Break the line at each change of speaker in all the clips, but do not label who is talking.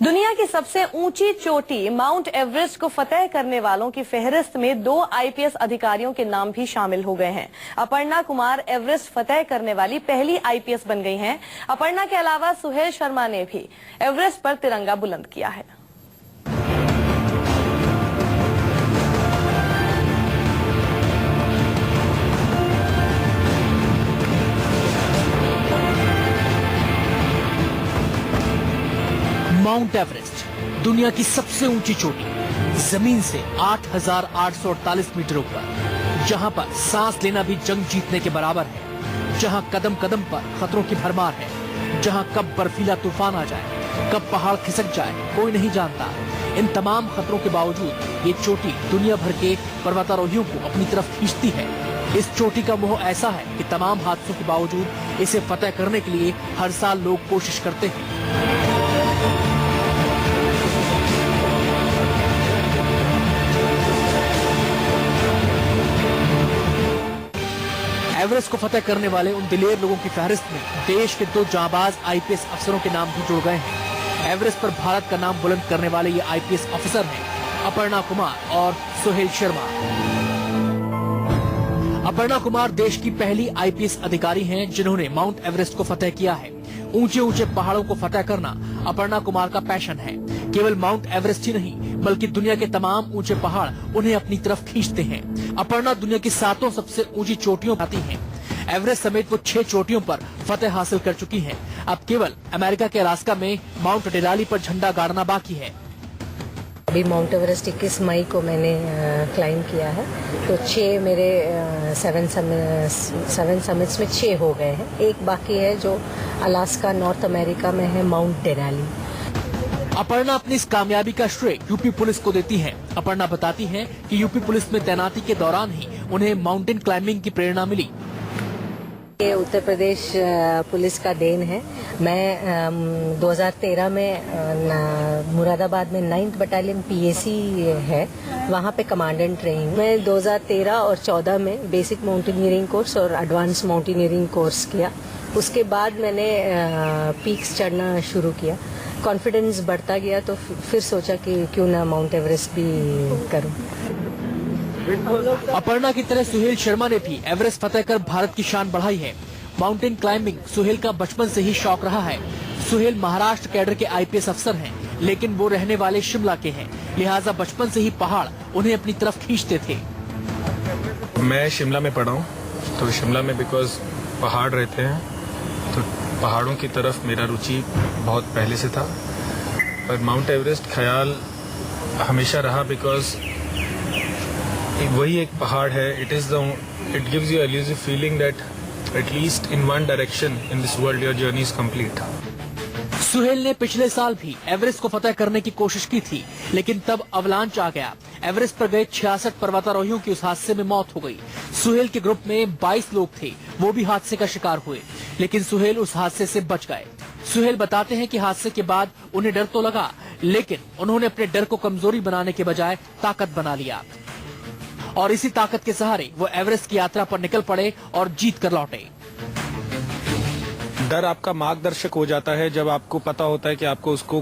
दुनिया की सबसे ऊंची चोटी माउंट एवरेस्ट को फतेह करने वालों की फहरिस्त में 2 आईपीएस अधिकारियों के नाम भी शामिल हो गए हैं। अपर्णा कुमार एवरेस्ट फतेह करने वाली पहली आईपीएस बन गई हैं। अपर्णा के अलावा सुहेल शर्मा ने भी एवरेस्ट पर तिरंगा बुलंद किया है।
माउंट एवरेस्ट दुनिया की सबसे ऊंची चोटी, जमीन से 8,848 मीटर ऊपर, जहां पर सांस लेना भी जंग जीतने के बराबर है, जहां कदम कदम पर खतरों की भरमार है, जहां कब बर्फीला तूफान आ जाए, कब पहाड़ खिसक जाए, कोई नहीं जानता। इन तमाम खतरों के बावजूद ये चोटी दुनिया भर के पर्वतारोहियों को अपनी तरफ खींचती है। इस चोटी का मोह ऐसा है कि तमाम हादसों के बावजूद इसे फतेह करने के लिए हर साल लोग कोशिश करते हैं। एवरेस्ट को फतेह करने वाले उन दिलेर लोगों की फहरिस्त में देश के 2 जांबाज आईपीएस अफसरों के नाम भी जुड़ गए हैं। एवरेस्ट पर भारत का नाम बुलंद करने वाले ये आईपीएस अफसर हैं अपर्णा कुमार और सुहेल शर्मा। अपर्णा कुमार देश की पहली आईपीएस अधिकारी हैं जिन्होंने माउंट एवरेस्ट को फतेह किया है। ऊंचे ऊंचे पहाड़ों को फतेह करना अपर्णा कुमार का पैशन है। केवल माउंट एवरेस्ट ही नहीं बल्कि दुनिया के तमाम ऊंचे पहाड़ उन्हें अपनी तरफ खींचते हैं। अपर्णा दुनिया की 7 सबसे ऊंची चोटियों पर आती हैं। एवरेस्ट समेत वो 6 चोटियों पर फतेह हासिल कर चुकी हैं। अब केवल अमेरिका के अलास्का में माउंट डेनाली पर झंडा गाड़ना बाकी है।
अभी माउंट एवरेस्ट 21 मई को मैंने क्लाइम किया है, तो 6 मेरे 7 समिट्स में 6 हो गए हैं। एक बाकी है जो अलास्का नॉर्थ अमेरिका में है, माउंट डेनाली।
अपर्णा अपनी इस कामयाबी का श्रेय यूपी पुलिस को देती हैं। अपर्णा बताती हैं कि यूपी पुलिस में तैनाती के दौरान ही उन्हें माउंटेन क्लाइंबिंग की प्रेरणा मिली।
ये उत्तर प्रदेश पुलिस का देन है। मैं 2013 में मुरादाबाद में 9th बटालियन पीएसी है, वहाँ पे कमांडेंट रही हूँ। मैं 2013 और 14 में बेसिक माउंटेनियरिंग कोर्स और एडवांस माउंटेनियरिंग कोर्स किया। उसके बाद मैंने पीक्स चढ़ना शुरू किया। कॉन्फिडेंस बढ़ता गया तो फिर सोचा कि क्यों ना माउंट एवरेस्ट भी करूं।
अपर्णा की तरह सुहेल शर्मा ने भी एवरेस्ट फतेह कर भारत की शान बढ़ाई है। माउंटेन क्लाइंबिंग सुहेल का बचपन से ही शौक रहा है। सुहेल महाराष्ट्र कैडर के आईपीएस अफसर हैं, लेकिन वो रहने वाले शिमला के हैं, लिहाजा बचपन से ही पहाड़ उन्हें अपनी तरफ खींचते थे।
मैं शिमला में पढ़ा हूँ, तो शिमला में बिकॉज पहाड़ रहते हैं तो पहाड़ों की तरफ मेरा रुचि बहुत पहले से था। पर माउंट एवरेस्ट ख्याल हमेशा रहा बिकॉज वही एक पहाड़ है। It gives you elusive feeling that at least in one direction in this world your journey is complete.
Suhail ने पिछले साल भी एवरेस्ट को फतेह करने की कोशिश की थी, लेकिन तब अवलांच आ गया। एवरेस्ट पर गए 66 पर्वतारोहियों की उस हादसे में मौत हो गई। सुहेल के ग्रुप में 22 लोग थे, वो भी हादसे का शिकार हुए, लेकिन सुहेल उस हादसे से बच गए। सुहेल बताते हैं कि हादसे के बाद उन्हें डर तो लगा, लेकिन उन्होंने अपने डर को कमजोरी बनाने के बजाय ताकत बना लिया और इसी ताकत के सहारे वो एवरेस्ट की यात्रा पर निकल पड़े और जीत कर लौटे।
डर आपका मार्गदर्शक हो जाता है जब आपको पता होता है कि आपको उसको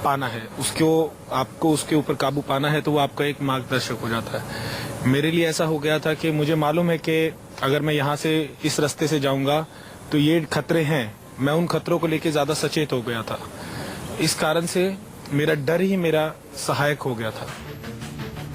पाना है, आपको उसके ऊपर काबू पाना है, तो वो आपका एक मार्गदर्शक हो जाता है। मेरे लिए ऐसा हो गया था कि मुझे मालूम है कि अगर मैं यहाँ से इस रास्ते से जाऊंगा तो ये खतरे हैं। मैं उन खतरों को लेके ज्यादा सचेत हो गया था। इस कारण से मेरा डर ही मेरा सहायक हो गया था।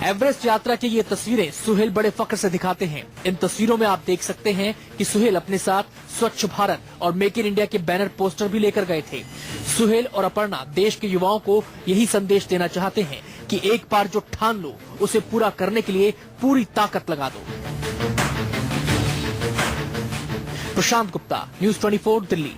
एवरेस्ट यात्रा की ये तस्वीरें सुहेल बड़े फख्र से दिखाते हैं। इन तस्वीरों में आप देख सकते हैं कि सुहेल अपने साथ स्वच्छ भारत और मेक इन इंडिया के बैनर पोस्टर भी लेकर गए थे। सुहेल और अपर्णा देश के युवाओं को यही संदेश देना चाहते हैं कि एक बार जो ठान लो उसे पूरा करने के लिए पूरी ताकत लगा दो। प्रशांत गुप्ता, न्यूज़ 24 दिल्ली।